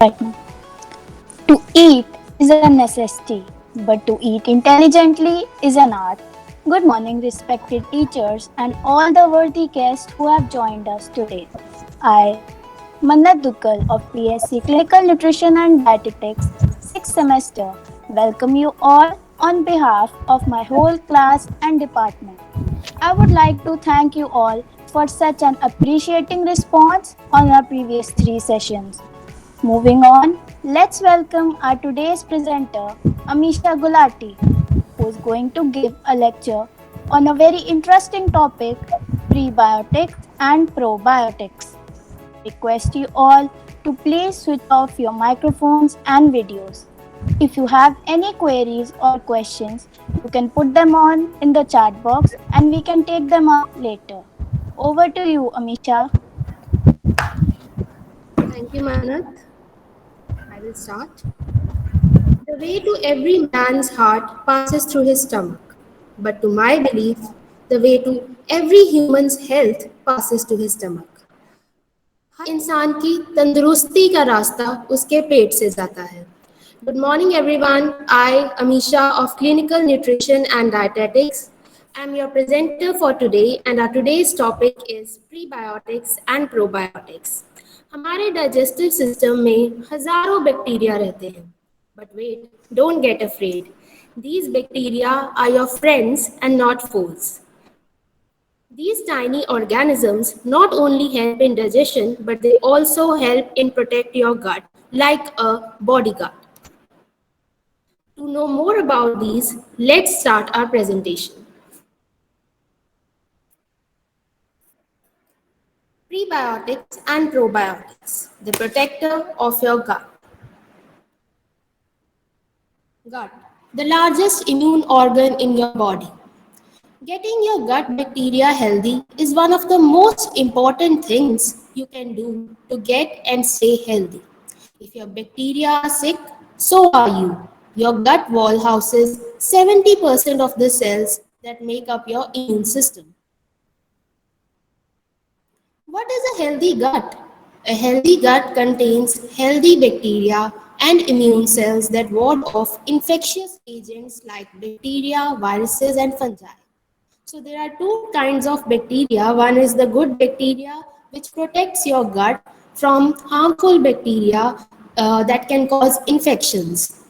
right now. To eat is a necessity, but to eat intelligently is an art. Good morning, respected teachers, and all the worthy guests who have joined us today. I, Mannat Dukal of PSC Clinical Nutrition and Dietetics, 6th semester, welcome you all on behalf of my whole class and department. I would like to thank you all for such an appreciating response on our previous three sessions. Moving on, let's welcome our today's presenter, Amisha Gulati, who is going to give a lecture on a very interesting topic, prebiotics and probiotics. I request you all to please switch off your microphones and videos. If you have any queries or questions, you can put them on in the chat box and we can take them up later. Over to you, Amisha. Thank you, Manat. I will start. The way to every man's heart passes through his stomach, but to my belief, the way to every human's health passes to his stomach. हर इंसान की तंदुरुस्ती का रास्ता उसके पेट से जाता है. Good morning, everyone. I, Amisha of Clinical Nutrition and Dietetics, am your presenter for today, and our today's topic is prebiotics and probiotics. हमारे digestive system में हजारों बैक्टीरिया रहते हैं. But wait, don't get afraid. These bacteria are your friends and not foes. These tiny organisms not only help in digestion, but they also help in protect your gut like a bodyguard. To know more about these, let's start our presentation. Prebiotics and probiotics, the protector of your gut. Gut, the largest immune organ in your body. Getting your gut bacteria healthy is one of the most important things you can do to get and stay healthy. If your bacteria are sick, so are you. Your gut wall houses 70% of the cells that make up your immune system. What is a healthy gut? A healthy gut contains healthy bacteria and immune cells that ward off infectious agents like bacteria, viruses, and fungi. So there are two kinds of bacteria. One is the good bacteria, which protects your gut from harmful bacteria that can cause infections.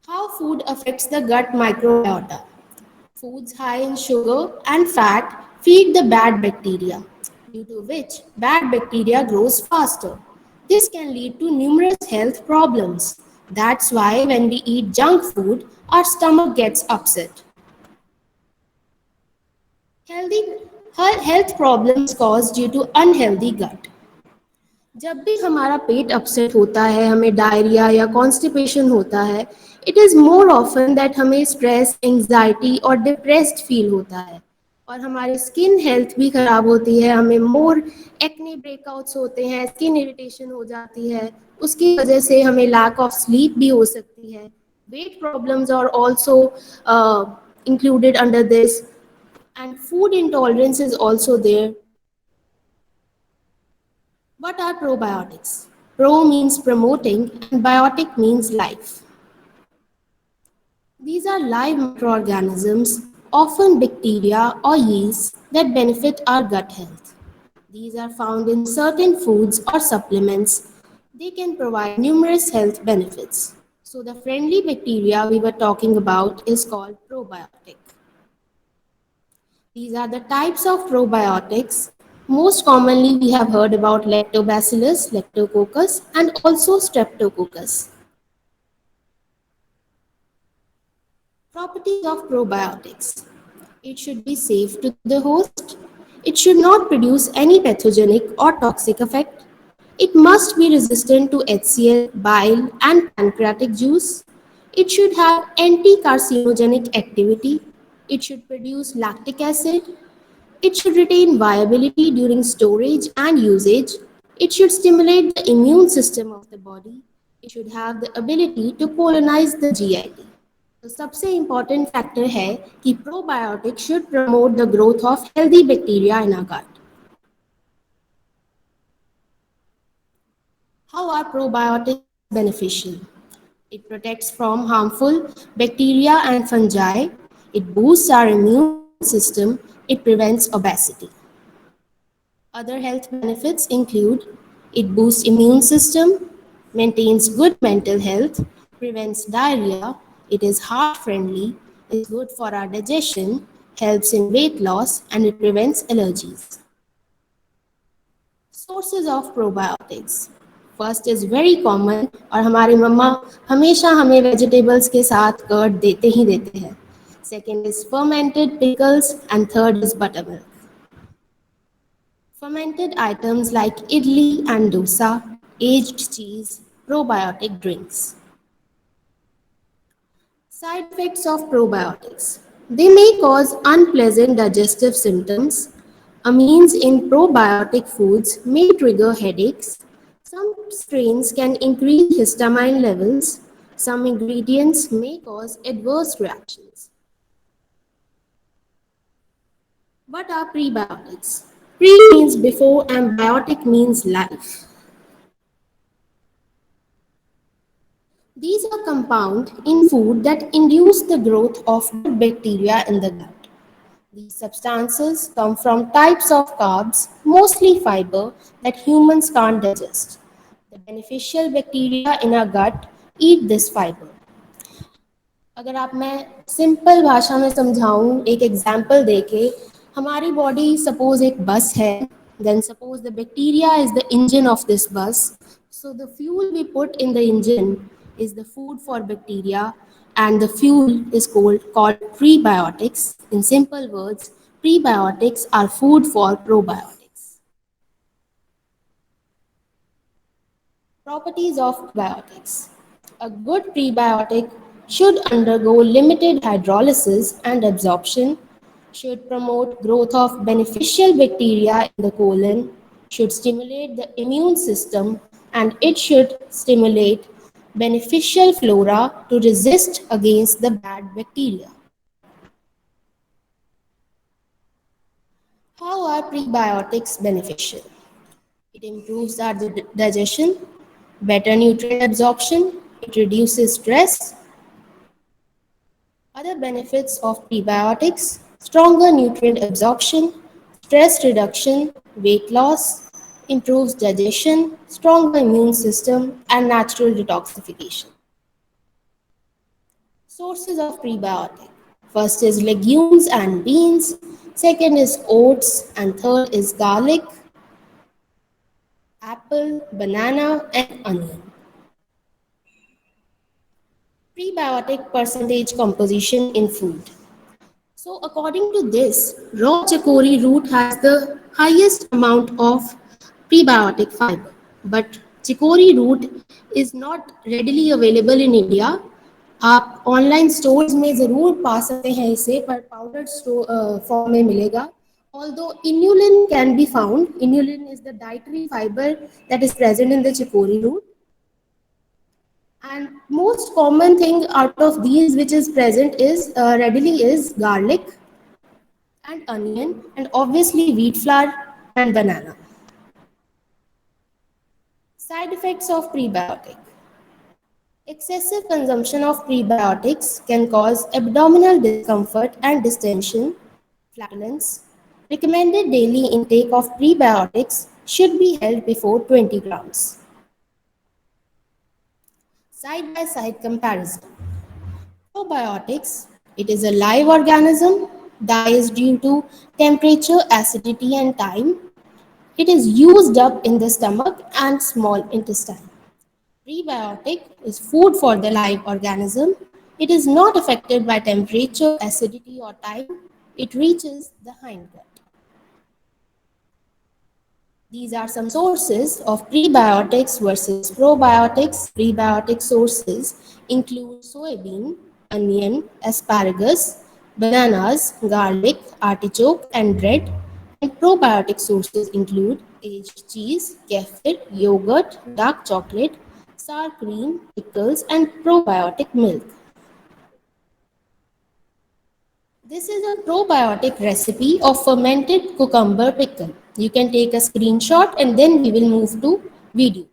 How food affects the gut microbiota. Foods high in sugar and fat feed the bad bacteria, due to which bad bacteria grows faster. This can lead to numerous health problems. That's why when we eat junk food, our stomach gets upset. Healthy health problems caused due to unhealthy gut. जब भी हमारा पेट upset होता है, हमें diarrhoea या constipation होता है, it is more often that हमें स्ट्रेस, एंग्जाइटी और डिप्रेस्ड फील होता है और हमारी स्किन हेल्थ भी ख़राब होती है. हमें मोर एक्ने ब्रेकआउट्स होते हैं, स्किन इरिटेशन हो जाती है. उसकी वजह से हमें लैक ऑफ स्लीप भी हो सकती है. Weight problems are also included under this, and food intolerance is also there. What are probiotics? Pro means promoting and biotic means life. These are live microorganisms, often bacteria or yeast, that benefit our gut health. These are found in certain foods or supplements. They can provide numerous health benefits. So the friendly bacteria we were talking about is called probiotic. These are the types of probiotics. Most commonly, we have heard about lactobacillus, lactococcus, and also streptococcus. Properties of probiotics. It should be safe to the host. It should not produce any pathogenic or toxic effect. It must be resistant to HCl, bile, and pancreatic juice. It should have anti-carcinogenic activity. It should produce lactic acid. It should retain viability during storage and usage. It should stimulate the immune system of the body. It should have the ability to colonize the GIT. तो सबसे important factor है कि probiotic should promote the growth of healthy bacteria in our gut. Probiotics should promote the growth of healthy bacteria in our gut. How are probiotics beneficial? It protects from harmful bacteria and fungi. It boosts our immune system. It prevents obesity. Other health benefits include it boosts immune system, maintains good mental health, prevents diarrhea, it is heart friendly, is good for our digestion, helps in weight loss and it prevents allergies. Sources of probiotics. First is very common और हमारी मम्मा हमेशा हमें vegetables के साथ curd देते ही देते हैं. Second is fermented pickles and third is buttermilk. Fermented items like idli and dosa, aged cheese, probiotic drinks. Side effects of probiotics. They may cause unpleasant digestive symptoms. Amines in probiotic foods may trigger headaches. Some strains can increase histamine levels. Some ingredients may cause adverse reactions. What are prebiotics? Pre means before and biotic means life. These are compounds in food that induce the growth of good bacteria in the gut. These substances come from types of carbs, mostly fiber, that humans can't digest. The beneficial bacteria in our gut eat this fiber. अगर आप मैं simple भाषा में समझाऊं एक example देके हमारी body suppose एक बस है then suppose the bacteria is the engine of this bus so the fuel we put in the engine is the food for bacteria and the fuel is called prebiotics. In simple words, prebiotics are food for probiotics. Properties of prebiotics. A good prebiotic should undergo limited hydrolysis and absorption, should promote growth of beneficial bacteria in the colon, should stimulate the immune system, and it should stimulate beneficial flora to resist against the bad bacteria. How are prebiotics beneficial? It improves our digestion, better nutrient absorption, it reduces stress. Other benefits of prebiotics: stronger nutrient absorption, stress reduction, weight loss, improves digestion, stronger immune system, and natural detoxification. Sources of prebiotic. First is legumes and beans, second is oats, and third is garlic, apple, banana, and onion. Prebiotic percentage composition in food. So according to this, raw chicory root has the highest amount of prebiotic fiber. But chicory root is not readily available in India. आप online stores में ज़रूर पा सकते हैं इसे पर powder form में मिलेगा. Although inulin can be found, inulin is the dietary fiber that is present in the chicory root. And most common thing out of these which is present is readily is garlic and onion and obviously wheat flour and banana. Side effects of prebiotic. Excessive consumption of prebiotics can cause abdominal discomfort and distension, flatulence. Recommended daily intake of prebiotics should be held before 20 grams. Side-by-side comparison. Probiotics, it is a live organism, dies due to temperature, acidity and time. It is used up in the stomach and small intestine. Prebiotic is food for the live organism. It is not affected by temperature, acidity or time. It reaches the hindgut. These are some sources of prebiotics versus probiotics. Prebiotic sources include soybean, onion, asparagus, bananas, garlic, artichoke, and bread. And probiotic sources include aged cheese, kefir, yogurt, dark chocolate, sour cream, pickles, and probiotic milk. This is a probiotic recipe of fermented cucumber pickle. You can take a screenshot and then we will move to video.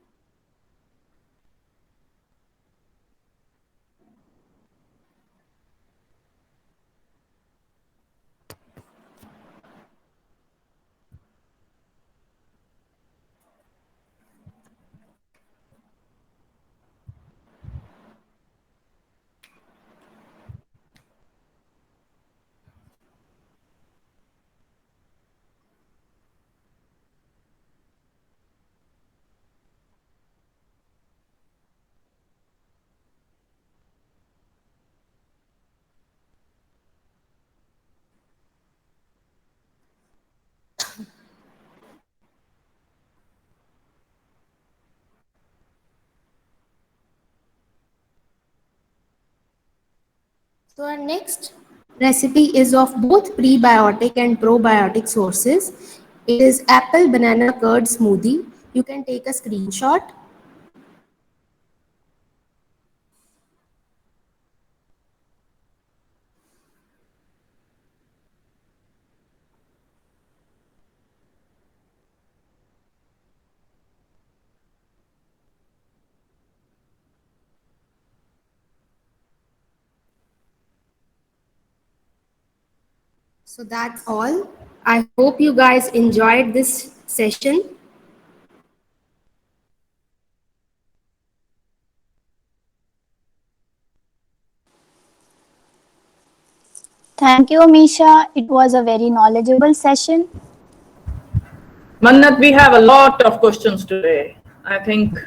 So our next recipe is of both prebiotic and probiotic sources. It is apple banana curd smoothie. You can take a screenshot. So that's all. I hope you guys enjoyed this session. Thank you, Misha. It was a very knowledgeable session. Mannat, we have a lot of questions today. I think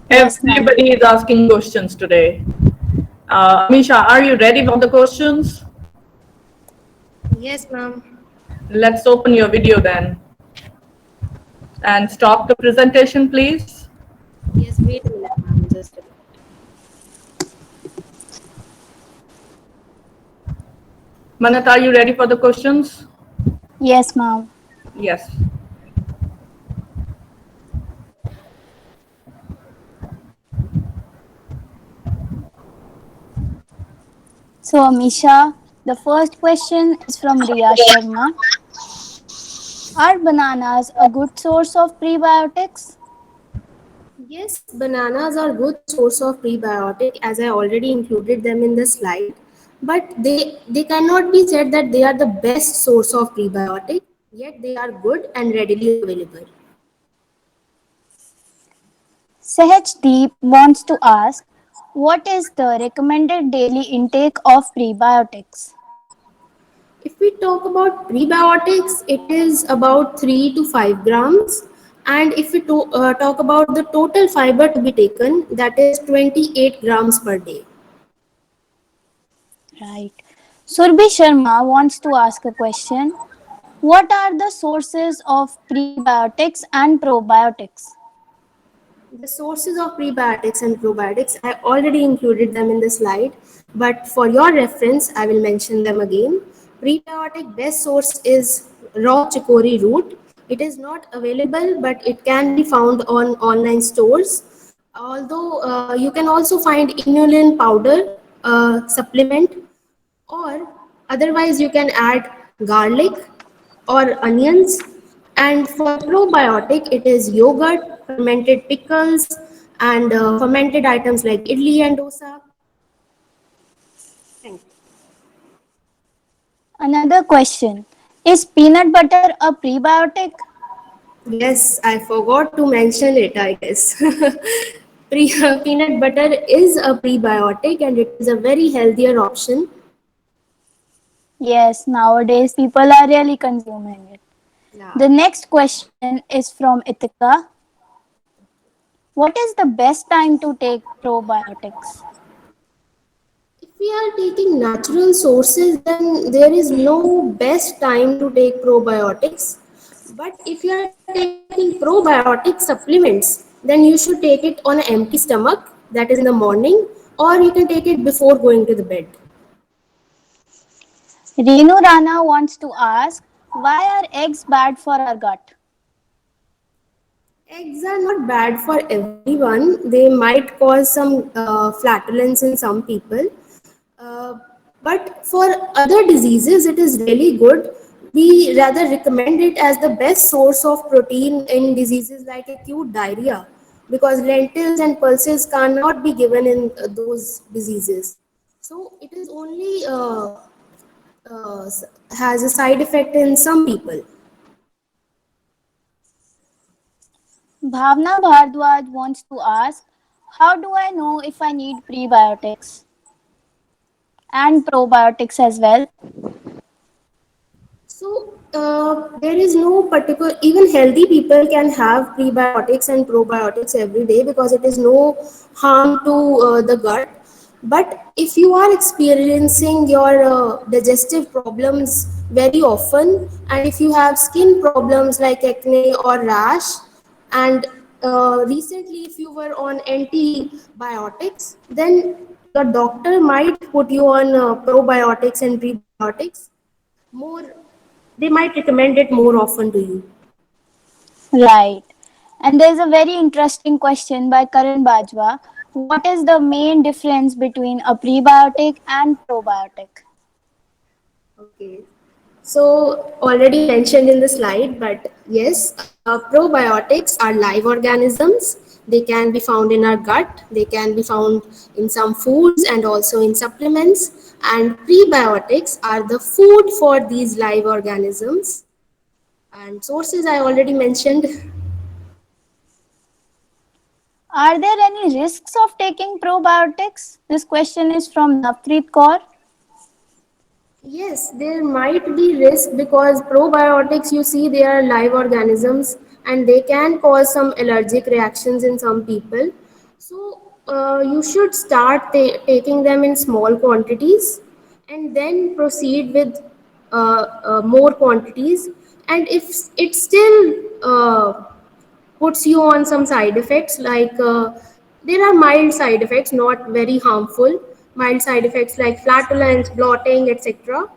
Yes, ma'am. everybody is asking questions today. Amisha, are you ready for the questions? Yes, ma'am. Let's open your video then. And stop the presentation, please. Yes, wait a minute, ma'am. Just a minute. Mannat, are you ready for the questions? Yes, ma'am. Yes. So, Misha, the first question is from Riya Sharma. Are bananas a good source of prebiotics? Yes, bananas are good source of prebiotic as I already included them in the slide. But they cannot be said that they are the best source of prebiotic, yet they are good and readily available. Sehajdeep wants to ask, what is the recommended daily intake of prebiotics? If we talk about prebiotics, it is about 3 to 5 grams. And if we talk about the total fiber to be taken, that is 28 grams per day. Right. Surbhi Sharma wants to ask a question. What are the sources of prebiotics and probiotics? The sources of prebiotics and probiotics, I already included them in the slide, but for your reference, I will mention them again. Prebiotic best source is raw chicory root. It is not available, but it can be found on online stores. Although you can also find inulin powder supplement, or otherwise you can add garlic or onions. And for probiotic it is yogurt, fermented pickles, and fermented items like idli and dosa. Thank you. Another question. Is peanut butter a prebiotic? Yes, I forgot to mention it, I guess. Peanut butter is a prebiotic and it is a very healthier option. Yes, nowadays people are really consuming it. Yeah. The next question is from Itika. What is the best time to take probiotics? If we are taking natural sources, then there is no best time to take probiotics. But if you are taking probiotic supplements, then you should take it on an empty stomach, that is in the morning, or you can take it before going to the bed. Renu Rana wants to ask, why are eggs bad for our gut? Eggs are not bad for everyone. They might cause some flatulence in some people. Uh, but for other diseases, it is really good. We rather recommend it as the best source of protein in diseases like acute diarrhea, because lentils and pulses cannot be given in those diseases. So it is only uh, has a side effect in some people. Bhavna Bhardwaj wants to ask, how do I know if I need prebiotics and probiotics as well? So there is no particular, even healthy people can have prebiotics and probiotics every day because it is no harm to the gut. But if you are experiencing your digestive problems very often, and if you have skin problems like acne or rash, and recently if you were on antibiotics, then your doctor might put you on probiotics and prebiotics. More, they might recommend it more often to you. Right. And there's a very interesting question by Karan Bajwa. What is the main difference between a prebiotic and probiotic? Okay. So already mentioned in the slide, but yes, probiotics are live organisms. They can be found in our gut. They can be found in some foods and also in supplements. And prebiotics are the food for these live organisms. And sources I already mentioned. Are there any risks of taking probiotics? This question is from Navpreet Kaur. Yes, there might be risk because probiotics, you see, they are live organisms and they can cause some allergic reactions in some people. So, you should start taking them in small quantities and then proceed with more quantities. And if it still puts you on some side effects, like there are mild side effects, not very harmful, mild side effects like flatulence, bloating, etc.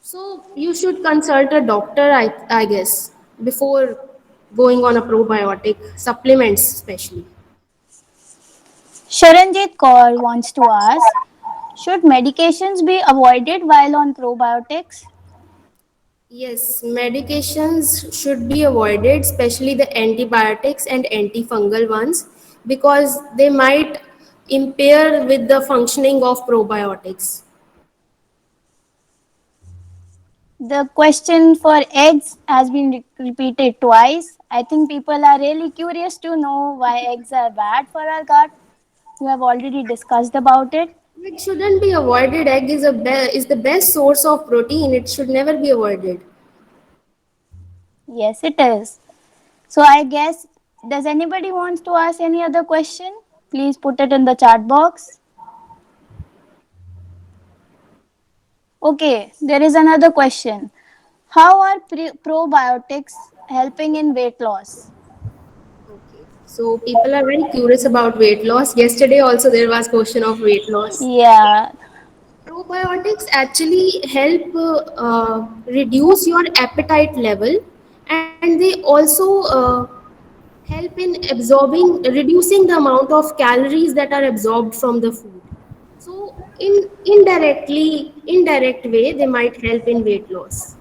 So you should consult a doctor, I guess, before going on a probiotic supplements, especially. Sharanjit Kaur wants to ask, should medications be avoided while on probiotics? Yes, medications should be avoided, especially the antibiotics and antifungal ones, because they might impair with the functioning of probiotics. The question for eggs has been repeated twice. I think people are really curious to know why eggs are bad for our gut. You have already discussed about it. It shouldn't be avoided. Egg is is the best source of protein. It should never be avoided. Yes, it is. So I guess, does anybody wants to ask any other question? Please put it in the chat box. Okay, there is another question. How are probiotics helping in weight loss? Okay. So people are very curious about weight loss. Yesterday also there was question of weight loss. Yeah, Probiotics actually help reduce your appetite level, and they also help in absorbing, reducing the amount of calories that are absorbed from the food. So in indirect way, they might help in weight loss.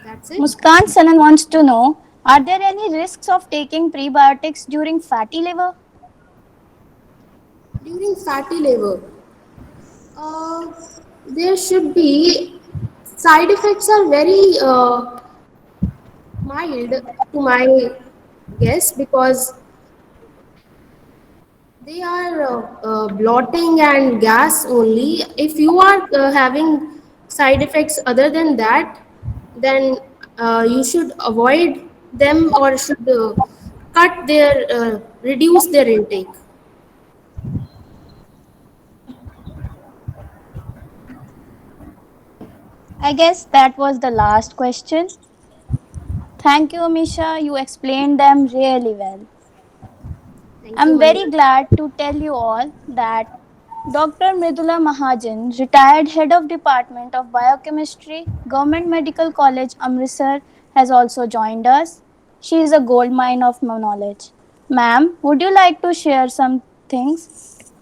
That's it. Muskan Sanan wants to know, are there any risks of taking prebiotics during fatty liver? During fatty liver, uh, there should be side effects are very mild to my guess, because they are bloating and gas only. If you are having side effects other than that, then you should avoid them or should reduce their intake. I guess that was the last question. Thank you, Misha. You explained them really well. Thank you, I'm Manu. very glad to tell you all that Dr. Mridula Mahajan, retired head of Department of Biochemistry, Government Medical College, Amritsar, has also joined us. She is a gold mine of knowledge. Ma'am, would you like to share some things?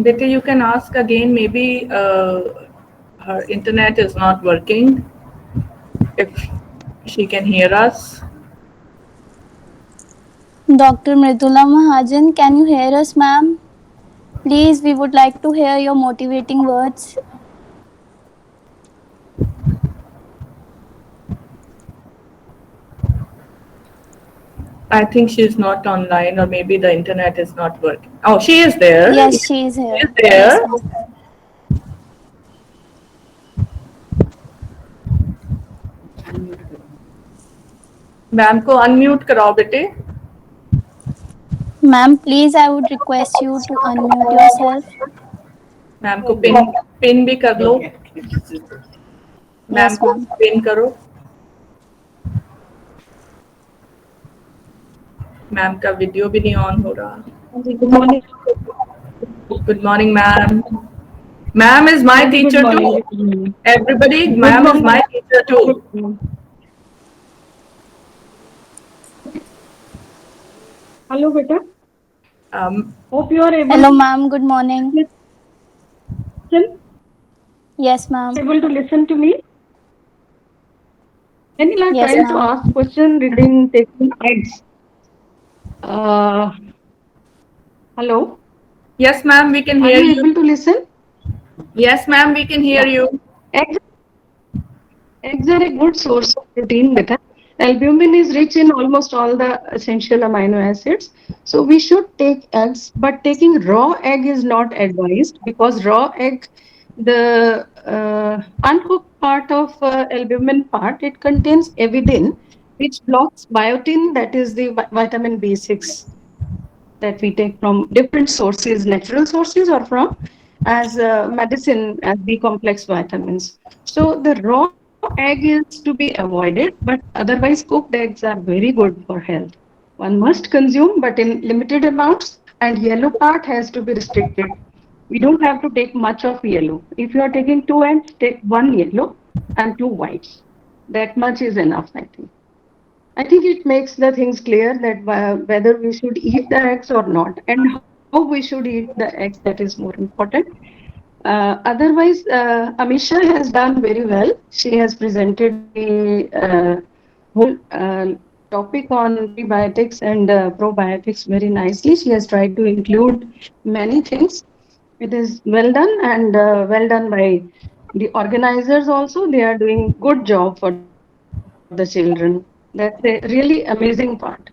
Betty, you can ask again. Maybe her internet is not working. If she can hear us. Dr. Mridula Mahajan, can you hear us, ma'am? Please, we would like to hear your motivating words. I think she's not online, or maybe the internet is not working. Oh, she is there. Yes, she is She here. is Yes, there. ma'am. Ma'am को unmute कराओ बेटे. Ma'am, please, I would request you to unmute yourself. Ma'am को pin भी कर लो. Ma'am Yes, को ma'am. Pin करो. Ma'am का video भी नहीं ऑन हो रहा. Good morning. Good morning, ma'am. Ma'am is my Very good teacher morning. too. Good morning. Everybody, Good ma'am is morning. my teacher too. Good morning. Hello, beta. Hope you are able Hello, ma'am. Good morning. listen, Yes, ma'am. able to listen to me. Anila Yes, trying to ma'am. ask question regarding taking eggs. Hello. Yes, ma'am, we can Are hear you you. able to listen? Yes, ma'am, we can hear Yeah. you. Eggs, eggs are a good source of protein, beta. Albumin is rich in almost all the essential amino acids. So we should take eggs, but taking raw egg is not advised because raw egg, the uncooked part of albumin part, it contains avidin, which blocks biotin, that is the vitamin B6 that we take from different sources, natural sources or from as medicine, as B complex vitamins. So the raw egg is to be avoided, but otherwise cooked eggs are very good for health. One must consume, but in limited amounts, and yellow part has to be restricted. We don't have to take much of yellow. If you are taking two eggs, take one yellow and two whites. That much is enough, I think. I think it makes the things clear that whether we should eat the eggs or not, and how we should eat the eggs, that is more important. Otherwise, Amisha has done very well. She has presented the whole topic on prebiotics and probiotics very nicely. She has tried to include many things. It is well done and well done by the organizers also. They are doing good job for the children. That's a really amazing part.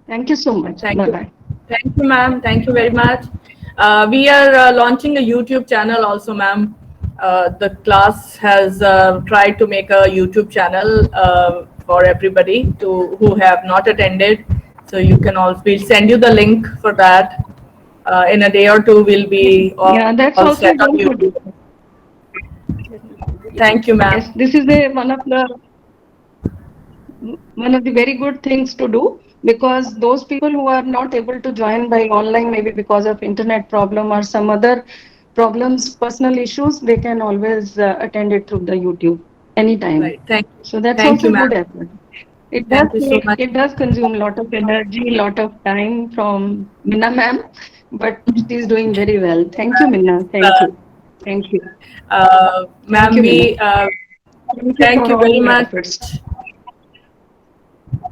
Thank you so much. Bye bye. Thank you. Thank you, ma'am. Thank you very much. We are launching a YouTube channel also, ma'am. The class has tried to make a YouTube channel for everybody who have not attended. So you can also, we'll send you the link for that. In a day or two, we'll be Yeah, all that's set also on done YouTube. good. Thank you, ma'am. Yes, this is one of the very good things to do, because those people who are not able to join by online, maybe because of internet problem or some other problems, personal issues, they can always attend it through the YouTube anytime. Right. Thank you. So that's Thank also you, a good ma'am. effort. It does Thank you so much. it does consume a lot of energy, lot of time from Minna ma'am, but she's doing very well. Thank you, Minna. Thank Uh, you. Thank you. Thank Ma'am, you, Minna. we Thank you thank for you all very your much. efforts.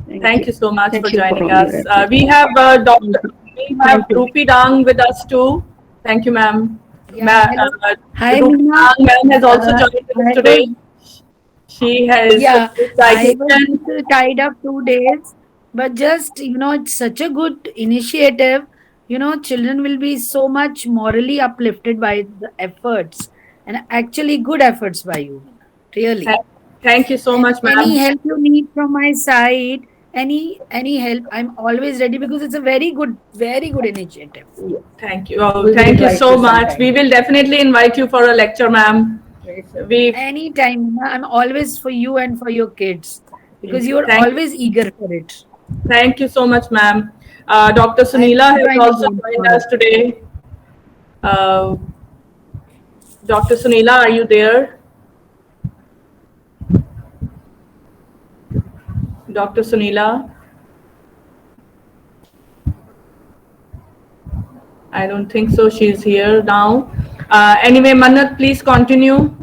Thank Thank you. you so much for Thank you for joining all your us. efforts. We have Thank Dr. you. We have Thank you. Rupi Dang with us too. Thank you, ma'am. Yeah, hello. Hi, Rupi Meena. Dang ma'am has also joined us I today. was, She has yeah, studied I was dietitian. little tied up 2 days, but just, it's such a good initiative. Children will be so much morally uplifted by the efforts and actually good efforts by you, Meena. Really. Thank, thank you so And much, any ma'am. help you need from my side, any help, I'm always ready because it's a very good initiative. Thank you. Oh, We will thank you invite so you much. We sometime. will definitely invite you for a lecture, ma'am. We Anytime, Meena, I'm always for you and for your kids because you're thank always eager for it. thank you so much, ma'am. Dr. I Sunila will has join also again joined tomorrow. us today. Uh, Dr. Sunila, are you there? Dr. Sunila? I don't think so. She's here now. Anyway, Manat, please continue.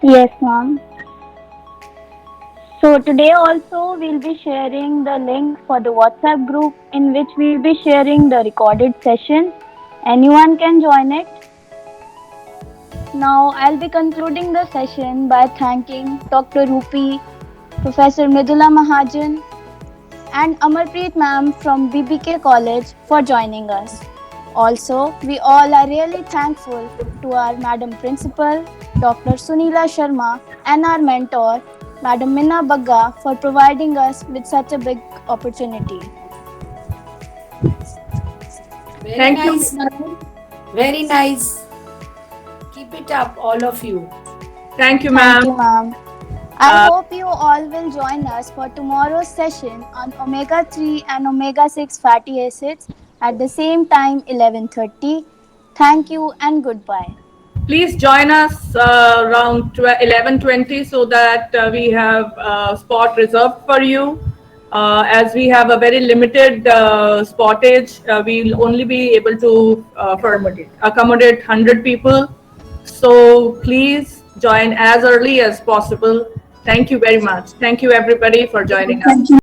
Yes, ma'am. So today also we'll be sharing the link for the WhatsApp group in which we'll be sharing the recorded session. Anyone can join it. Now I'll be concluding the session by thanking Dr. Rupi, Professor Mridula Mahajan, and Amarpreet ma'am from BBK College for joining us. Also, we all are really thankful to our Madam Principal, Dr. Sunila Sharma, and our mentor, Madam Minna Bagga, for providing us with such a big opportunity. Very Thank you. nice, Madam. Very nice. Keep it up, all of you. Thank you, Thank you, ma'am. ma'am. I Uh, hope you all will join us for tomorrow's session on omega 3 and omega 6 fatty acids at the same time 11:30. Thank you and goodbye. Please join us around 11:20 so that we have a spot reserved for you. As we have a very limited spottage, we'll only be able to accommodate 100 people. So please join as early as possible. Thank you very much. Thank you everybody for joining us.